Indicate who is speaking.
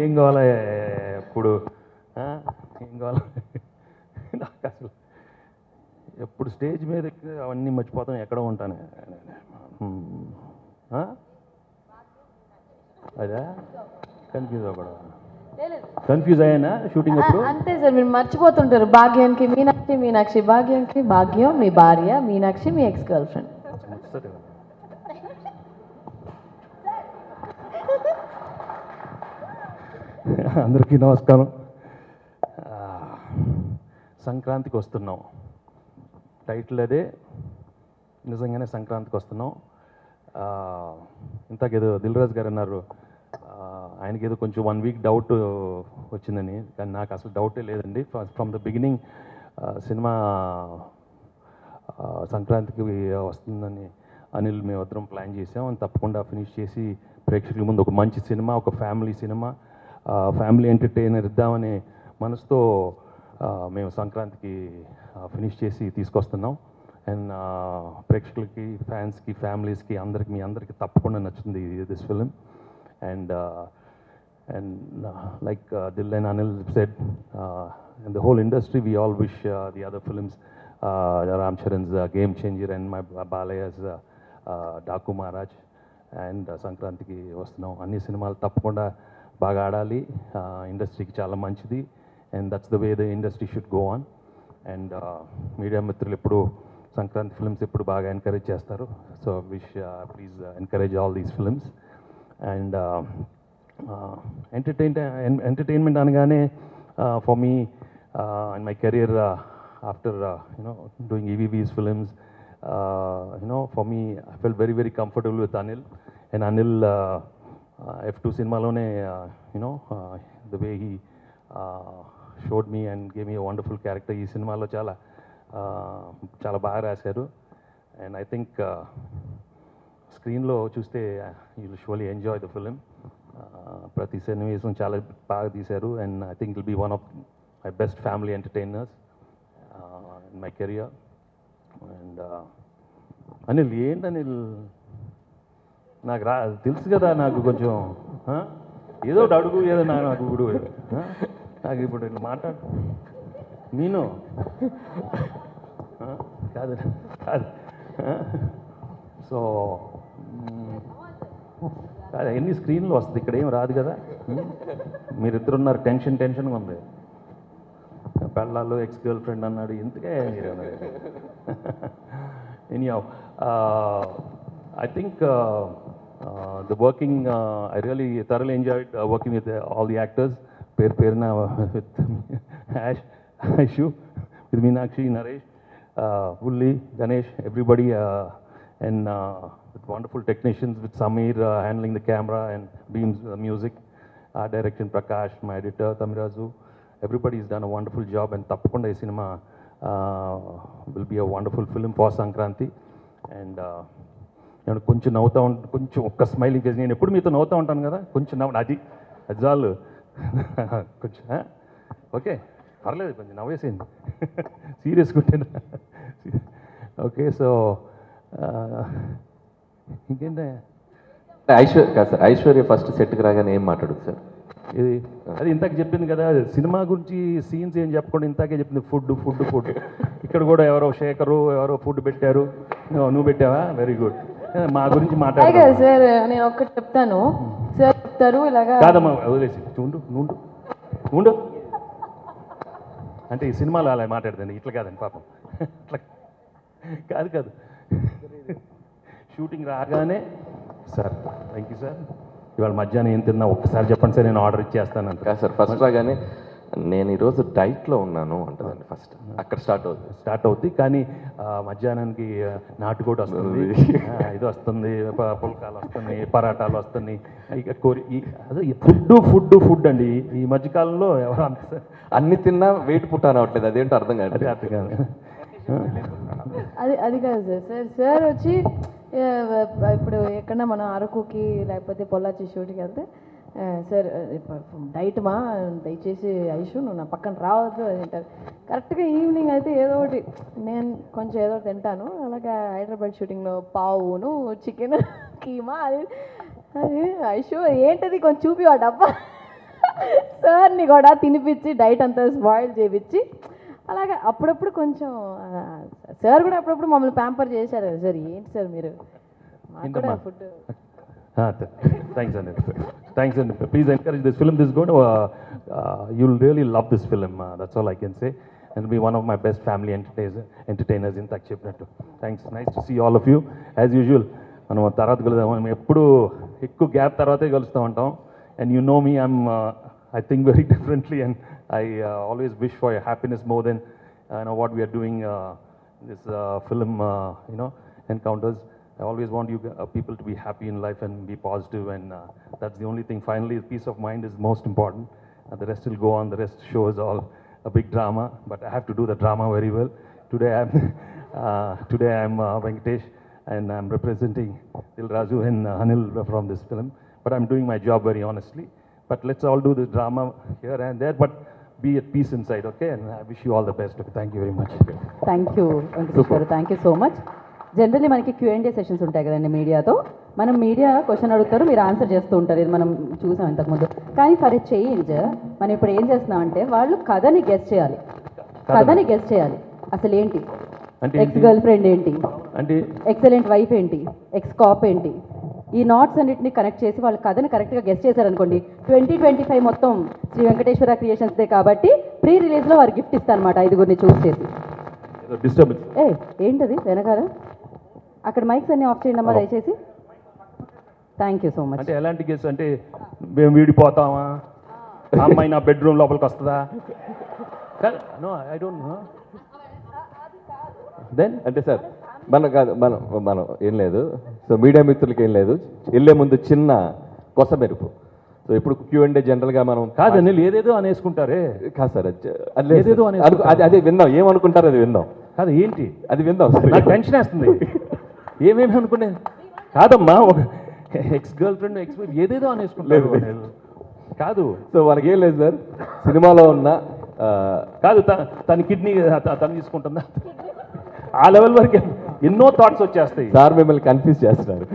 Speaker 1: ఏం కావాలా ఎప్పుడు ఏం కావాలా నాకు అసలు ఎప్పుడు స్టేజ్ మీద ఎక్కి అవన్నీ మర్చిపోతాను, ఎక్కడ ఉంటాను. అదే కన్ఫ్యూజ్ అవ్వకూడదు. కన్ఫ్యూజ్ అయ్యానా షూటింగ్ అప్పుడు?
Speaker 2: అంతే సార్, మీరు మర్చిపోతుంటారు. భాగ్యానికి మీనాక్షి, మీనాక్షి భాగ్యానికి, భాగ్యం మీ భార్య, మీనాక్షి మీ ఎక్స్ గర్ల్ ఫ్రెండ్.
Speaker 1: అందరికీ నమస్కారం. సంక్రాంతికి వస్తున్నాం, టైటిల్ అదే. నిజంగానే సంక్రాంతికి వస్తున్నాం. ఇంతకేదో దిల్ రాజు గారు అన్నారు, ఆయనకి ఏదో కొంచెం 1 వీక్ డౌట్ వచ్చిందని. కానీ నాకు అసలు డౌటే లేదండి. ఫ్రమ్ ద బిగినింగ్ సినిమా సంక్రాంతికి వస్తుందని అనిల్ మేమిద్దరం ప్లాన్ చేసాం. అని తప్పకుండా ఫినిష్ చేసి ప్రేక్షకుల ముందు ఒక మంచి సినిమా, ఒక ఫ్యామిలీ సినిమా, ఫ్యామిలీ ఎంటర్టైనర్ ఇద్దామనే మనసుతో మేము సంక్రాంతికి ఫినిష్ చేసి తీసుకొస్తున్నాం. అండ్ ప్రేక్షకులకి, ఫ్యాన్స్కి, ఫ్యామిలీస్కి, అందరికి, మీ అందరికీ తప్పకుండా నచ్చుతుంది this film. And like Dil and Anil said, in the whole industry, we all wish the other films, Ram Charan's Game Changer and my Balaya's Daku Maharaj and Sankrantiki vastunam. Anni cinemalu tappakunda baga aadali, industry ki chaala manchidi, and that's the way the industry should go on. And media mitrulu eppudu Sankranti films eppudu baga encourage chestaru. So wish please encourage all these films. And entertainment అనగానే for me in my career, after doing EVV's films, for me I felt very very comfortable with Anil. And Anil F2 సినిమాలోనే the way he showed me and gave me a wonderful character. ఈ సినిమాలో చాలా చాలా బాగా రాశారు. And I think స్క్రీన్లో చూస్తే you will surely enjoy the film. ప్రతి సన్నివేశం చాలా బాగా తీశారు. And I think will be one of my best family entertainers in my career. And Anil, ఏంటి అనిల్, నాకు తెలుసు కదా, నాకు కొంచెం ఏదో ఒకటి అడుగు, ఏదో నాకు ఇప్పుడు నాకు ఇప్పుడు ఇట్లా మాట్లాడు. నేను కాదు కాదు సో ఎన్ని స్క్రీన్లో వస్తుంది, ఇక్కడ ఏం రాదు కదా. మీరిద్దరున్నారు, టెన్షన్గా ఉంది. పెళ్ళాలు, ఎక్స్ గర్ల్ ఫ్రెండ్ అన్నాడు, ఎందుకే మీరు anyhow. I think the working, I really thoroughly enjoyed working with all the actors. పేరున with Aishu, with Meenakshi, Naresh, Ulli, Ganesh, everybody, and with wonderful technicians, with Samir handling the camera and Beams music, direction Prakash, my editor Tamirazu. Everybody has done a wonderful job, and tappakunda ee cinema will be a wonderful film for Sankranti. And నేను కొంచెం నవ్వుతూ ఉంటాను, కొంచెం ఒక్క smiling face. నేను ఎప్పుడు మీతో నవ్వుతూ ఉంటాను కదా, కొంచెం నవ్వు, అది చాలు. కొంచెం ఓకే, పర్లేదు, కొంచెం నవ్వేసేయండి. సీరియస్గా ఉంటాను. ఓకే, సో ఇంకేంటే
Speaker 3: ఐశ్వర్య ఫస్ట్ సెట్కి రాగానే ఏం మాట్లాడుతుంది సార్?
Speaker 1: ఇది అది ఇంతాక చెప్పింది కదా, సినిమా గురించి సీన్స్ ఏం చెప్పకుండా ఇంతాకే చెప్పింది, ఫుడ్ ఫుడ్ ఫుడ్. ఇక్కడ కూడా ఎవరో శేఖరు ఎవరో ఫుడ్ పెట్టారు, నువ్వు పెట్టావా? Very good. మా గురించి మాట్లాడారు
Speaker 2: సార్. నేను ఒక్కటి చెప్తాను సార్, చెప్తారు ఇలాగా
Speaker 1: కాదమ్మా, వదిలేసి ఉండు నుండు ఉండు అంటే ఈ సినిమాలో అలా మాట్లాడుతుంది, ఇట్లా కాదండి పాపం, ఇట్లా కాదు కాదు. షూటింగ్ రాగానే సార్ థ్యాంక్ యూ సార్, ఇవాళ మధ్యాహ్నం ఏం తిన్నా ఒక్కసారి చెప్పండి సార్, నేను ఆర్డర్ ఇచ్చేస్తాను అంట.
Speaker 3: సార్ ఫస్ట్ రాగానే నేను ఈరోజు డైట్లో ఉన్నాను అంటుందండి. ఫస్ట్ అక్కడ స్టార్ట్ అవుతుంది.
Speaker 1: కానీ మధ్యాహ్నానికి నాటుకోడి వస్తుంది, ఇది వస్తుంది, పుల్కాలు వస్తున్నాయి, పరాటాలు వస్తున్నాయి, ఇక అదే ఫుడ్ ఫుడ్ ఫుడ్ అండి. ఈ మధ్యకాలంలో ఎవరు అంత
Speaker 3: అన్ని తిన్నా వెయిట్ పుట్టాను అవట్లేదు, అదేంటో అర్థం కాదు.
Speaker 1: అది అర్థం కాదు.
Speaker 2: అది కాదు సార్. సార్ వచ్చి ఇప్పుడు ఎక్కడన్నా మనం అరకుకి లేకపోతే పొల్లాచి షూట్కి వెళ్తే, సార్ డైట్ మా దయచేసి ఐషు నువ్వు నా పక్కన రావద్దు అని అంటారు. కరెక్ట్గా ఈవినింగ్ అయితే ఏదో ఒకటి నేను కొంచెం ఏదో తింటాను. అలాగే హైదరాబాద్ షూటింగ్లో పావును, చికెన్, కీమా, అది అది ఐషో ఏంటది కొంచెం చూపి ఆ డబ్బా సార్ని కూడా తినిపించి డైట్ అంతా స్పాయిల్ చేయించి అలాగే అప్పుడప్పుడు కొంచెం సార్ కూడా అప్పుడప్పుడు మమ్మల్ని ప్యాంపర్ చేశారు కదా సార్. ఏంటి సార్ మీరు మాకు కూడా food.
Speaker 1: Thanks, Anil. Thanks, Anil. Please encourage this film. This is going to, you'll really love this film. That's all I can say. And it'll be one of my best family entertainers in Tak Chepnattu. Thanks. Nice to see all of you. As usual, మనం తర్వాత కలుద్దాం. మనం ఎప్పుడు ఎక్కువ gap తర్వాతే కలుస్తూ ఉంటాం. And you know me, I think very differently, and I always wish for your happiness more than what we are doing this film, encounters. I always want you people to be happy in life and be positive, and that's the only thing. Finally, peace of mind is most important. The rest will go on. The rest show is all a big drama, but I have to do the drama very well. Today I'm Venkatesh, and I'm representing Dil Raju and Anil from this film. But I'm doing my job very honestly. But let's all do this drama here and there, but be at peace inside, okay? And I wish you all the best. Okay? Thank you very much.
Speaker 4: Thank you Venkatesh garu, thank you so much. Generally మనకి Q&A sessions ఉంటాయి కదండి మీడియాతో. మనం media question అడుగుతారు, మీరు answer చేస్తూ ఉంటారు. ఇది మనం చూసాం ఇంతకుముందు. కానీ ఫర్ ఎ చేంజ్ మనం ఇప్పుడు ఏం చేస్తున్నాం అంటే వాళ్ళు కథని గెస్ చేయాలి. కథని గెస్ చేయాలి. అసలు ఏంటి? ఎక్స్ గర్ల్ ఫ్రెండ్ ఏంటి,
Speaker 1: అంటే
Speaker 4: ఎక్సలెంట్ వైఫ్ ఏంటి, ఎక్స్ కాప్ ఏంటి, ఈ నాట్స్ అన్నిటిని కనెక్ట్ చేసి వాళ్ళ కథని కరెక్ట్గా గెస్ట్ చేశారనుకోండి 2025 మొత్తం శ్రీ వెంకటేశ్వర క్రియేషన్స్దే కాబట్టి ప్రీ రిలీజ్లో వారు గిఫ్ట్ ఇస్తారనమాట 5గురిని చూస్ చేసి.
Speaker 1: డిస్టర్బెన్స్.
Speaker 4: ఏంటది వెనకాల? అక్కడ మైక్స్ అన్ని ఆఫ్ చేయండి అమ్మా దయచేసి. Thank you so much.
Speaker 1: అంటే ఎలాంటి గెస్ అంటే మేము వీడిపోతామా, అమ్మాయి నా బెడ్రూమ్ లోపలికి వస్తుందా? No I don't know.
Speaker 3: Then అంటే సార్ మనం ఏం లేదు. సో మీడియా మిత్రులకి ఏం లేదు, వెళ్ళే ముందు చిన్న కొస మెరుపు. సో ఇప్పుడు Q&A జనరల్గా మనం
Speaker 1: కాదండి ఏదేదో అనేసుకుంటారే.
Speaker 3: కాదు సార్,
Speaker 1: ఏదేదో
Speaker 3: అదే విందాం, ఏమనుకుంటారు అది విందాం.
Speaker 1: కాదు ఏంటి
Speaker 3: అది విందాం సార్.
Speaker 1: నాకు టెన్షన్ వేస్తుంది. ఏమేమి అనుకునే కాదమ్మా, ఒక ex girl friend ex wife ఏదేదో అనేసుకుంటారు. కాదు.
Speaker 3: సో వాళ్ళకి ఏం లేదు సార్, సినిమాలో ఉన్న
Speaker 1: కాదు తన కిడ్నీ తను తీసుకుంటుందా, ఆ లెవెల్ వరకు ఎన్నో థాట్స్ వచ్చేస్తాయి.
Speaker 3: సార్ మిమ్మల్ని కన్ఫ్యూజ్ చేస్తున్నారు.